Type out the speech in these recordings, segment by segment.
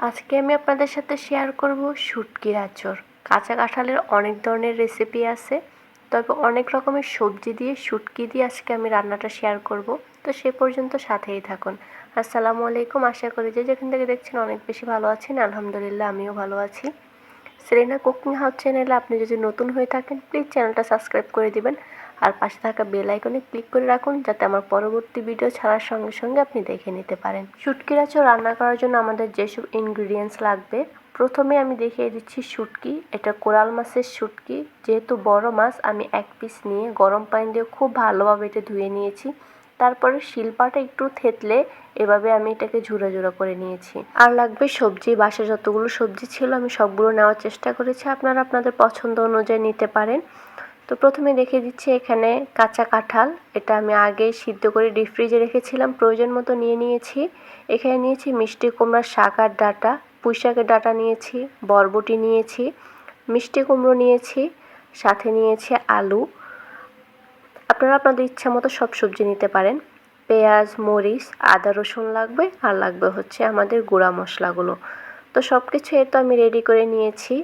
আজকে আমি আপনাদের সাথে শেয়ার করব শুটকির আঁচড়। কাঁচা কাঁঠালের অনেক ধরনের রেসিপি আছে, তবে অনেক রকমের সবজি দিয়ে শুটকি দিয়ে আজকে আমি রান্নাটা শেয়ার করব। তো সে পর্যন্ত সাথেই থাকুন। আসসালামু আলাইকুম, আশা করি যে যেখান থেকে দেখছেন অনেক বেশি ভালো আছেন। আলহামদুলিল্লাহ আমিও ভালো আছি। সেরেনা কুকিং হাউস চ্যানেলে আপনি যদি নতুন হয়ে থাকেন প্লিজ চ্যানেলটা সাবস্ক্রাইব করে দিবেন আর পাশে থাকা বেল আইকনে ক্লিক করে রাখুন, যাতে আমার পরবর্তী ভিডিও ছাড়ার সঙ্গে সঙ্গে আপনি দেখে নিতে পারেন। শুটকির আঁচড় রান্না করার জন্য আমাদের যেসব ইনগ্রিডিয়েন্টস লাগবে, প্রথমে আমি দেখিয়ে দিচ্ছি শুটকি। এটা কোরাল মাছের শুটকি। যেহেতু বড় মাছ, আমি এক পিস নিয়ে গরম পানি দিয়ে খুব ভালোভাবে এটা ধুয়ে নিয়েছি। তারপরে শিলপাটা একটু থেতলে এভাবে আমি এটাকে ঝুরা ঝুরা করে নিয়েছি। আর লাগবে সবজি। বাসায় যতগুলো সবজি ছিল আমি সবগুলো নেওয়ার চেষ্টা করেছি, আপনারা আপনাদের পছন্দ অনুযায়ী নিতে পারেন। তো প্রথমে দেখিয়ে দিচ্ছি এখানে কাঁচা কাঁঠাল। এটা আমি আগে সিদ্ধ করে ডিপ ফ্রিজে রেখেছিলাম, প্রয়োজন মতো নিয়ে নিয়েছি। এখানে নিয়েছি মিষ্টি কুমড়ার শাক আর ডাঁটা, পুঁই শাকের ডাঁটা নিয়েছি, বরবটি নিয়েছি, মিষ্টি কুমড়ো নিয়েছি, সাথে নিয়েছি আলু। আপনারা আপনাদের ইচ্ছা মতো সব সবজি নিতে পারেন। পেঁয়াজ, মরিচ, আদা, রসুন লাগবে, আর লাগবে হচ্ছে আমাদের গুঁড়া মশলাগুলো। তো সব কিছু তো আমি রেডি করে নিয়েছি।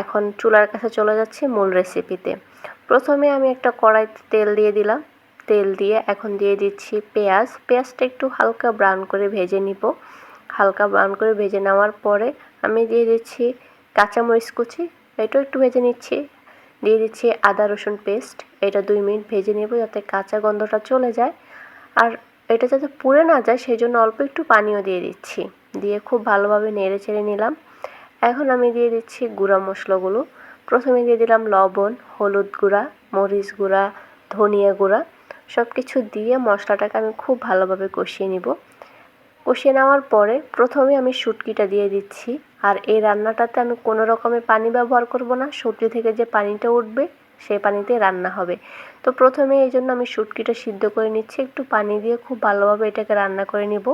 এখন চুলার কাছে চলে যাচ্ছি মূল রেসিপিতে। প্রথমে আমি একটা কড়াইতে তেল দিয়ে দিলাম। তেল দিয়ে এখন দিয়ে দিচ্ছি পেঁয়াজ। পেঁয়াজটা একটু হালকা ব্রাউন করে ভেজে নিব। হালকা ব্রাউন করে ভেজে নেওয়ার পরে আমি দিয়ে দিচ্ছি কাঁচামরিচ কুচি, এটাও একটু ভেজে নিচ্ছি। দিয়ে দিচ্ছি আদা রসুন পেস্ট, এটা 2 মিনিট ভেজে নেব যাতে কাঁচা গন্ধটা চলে যায়। আর এটা যাতে পুড়ে না যায় সেই জন্য অল্প একটু পানিও দিয়ে দিচ্ছি। দিয়ে খুব ভালোভাবে নেড়ে চেড়ে নিলাম। এখন আমি দিয়ে দিচ্ছি গুঁড়া মশলাগুলো। প্রথমে দিয়ে দিলাম লবণ, হলুদ গুঁড়া, মরিচ গুঁড়া, ধনিয়া গুঁড়া। সব কিছু দিয়ে মশলাটাকে আমি খুব ভালোভাবে কষিয়ে নিব। কষিয়ে নেওয়ার পরে প্রথমে আমি শুটকিটা দিয়ে দিচ্ছি। আর এই রান্নাটাতে আমি কোনো রকমের পানি ব্যবহার করব না, সবজি থেকে যে পানিটা উঠবে সেই পানিতেই রান্না হবে। তো প্রথমে এই জন্য আমি শুটকিটা সিদ্ধ করে নিচ্ছি, একটু পানি দিয়ে খুব ভালোভাবে এটাকে রান্না করে নিব।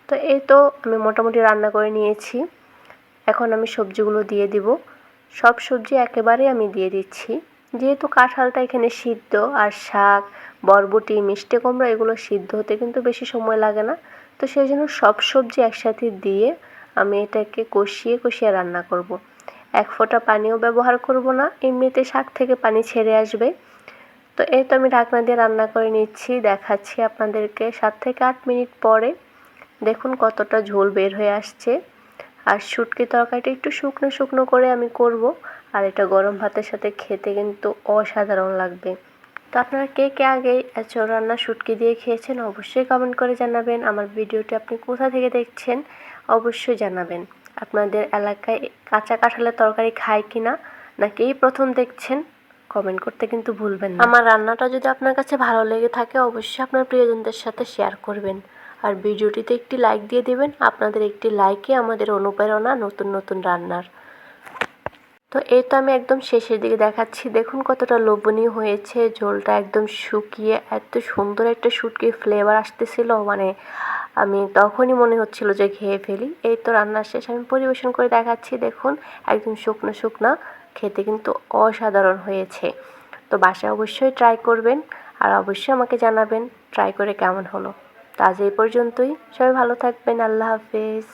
তো এই তো আমি মোটামুটি রান্না করে নিয়েছি। এখন আমি সবজিগুলো দিয়ে দিব। সব সবজি একেবারে আমি দিয়ে দিচ্ছি। যেহেতু কাঁঠালটা এখানে সিদ্ধ, আর শাক, বরবটি, মিষ্টি কুমড়া এগুলো সিদ্ধ হতে কিন্তু বেশি সময় লাগে না। তো সেই জন্য সব সবজি একসাথে দিয়ে আমি এটাকে কষিয়ে কষিয়ে রান্না করব। এক ফোঁটা পানিও ব্যবহার করব না, এমনিতে শাক থেকে পানি ছেড়ে আসবে। তো এই তো আমি ঢাকনা দিয়ে রান্না করে নিচ্ছি, দেখাচ্ছি আপনাদেরকে 7 থেকে 8 মিনিট পরে। দেখুন কতটা ঝোল বের হয়ে আসছে। আর শুটকি তরকারিটা একটু শুকনো শুকনো করে আমি করব, আর এটা গরম ভাতের সাথে খেতে কিন্তু অসাধারণ লাগবে। তো আপনারা কে কে আগে এঁচোড় রান্না শুটকি দিয়ে খেয়েছেন অবশ্যই কমেন্ট করে জানাবেন। আমার ভিডিওটি আপনি কোথা থেকে দেখছেন অবশ্যই জানাবেন। আপনাদের এলাকায় কাঁচা কাঁঠালের তরকারি খায় কিনা, নাকি এই প্রথম দেখছেন, কমেন্ট করতে কিন্তু ভুলবেন না। আমার রান্নাটা যদি আপনার কাছে ভালো লেগে থাকে অবশ্যই আপনার প্রিয়জনদের সাথে শেয়ার করবেন। আর ভিডিওটিতে একটি লাইক দিয়ে দেবেন। আপনাদের একটি লাইকে আমাদের অনুপ্রেরণা নতুন নতুন রান্নার। তো এই তো আমি একদম শেষের দিকে দেখাচ্ছি, দেখুন কতটা লোভনীয় হয়েছে। ঝোলটা একদম শুকিয়ে এত সুন্দর একটা শুটকির ফ্লেভার আসতেছিল, মানে আমি তখনই মনে হচ্ছিল যে খেয়ে ফেলি। এই তো রান্নার শেষ, আমি পরিবেশন করে দেখাচ্ছি। দেখুন একদম শুকনো শুকনা, খেতে কিন্তু অসাধারণ হয়েছে। তো বাসায় অবশ্যই ট্রাই করবেন, আর অবশ্যই আমাকে জানাবেন ট্রাই করে কেমন হলো। তো আজ এই পর্যন্তই, সবাই ভালো থাকবেন। আল্লাহ হাফেজ।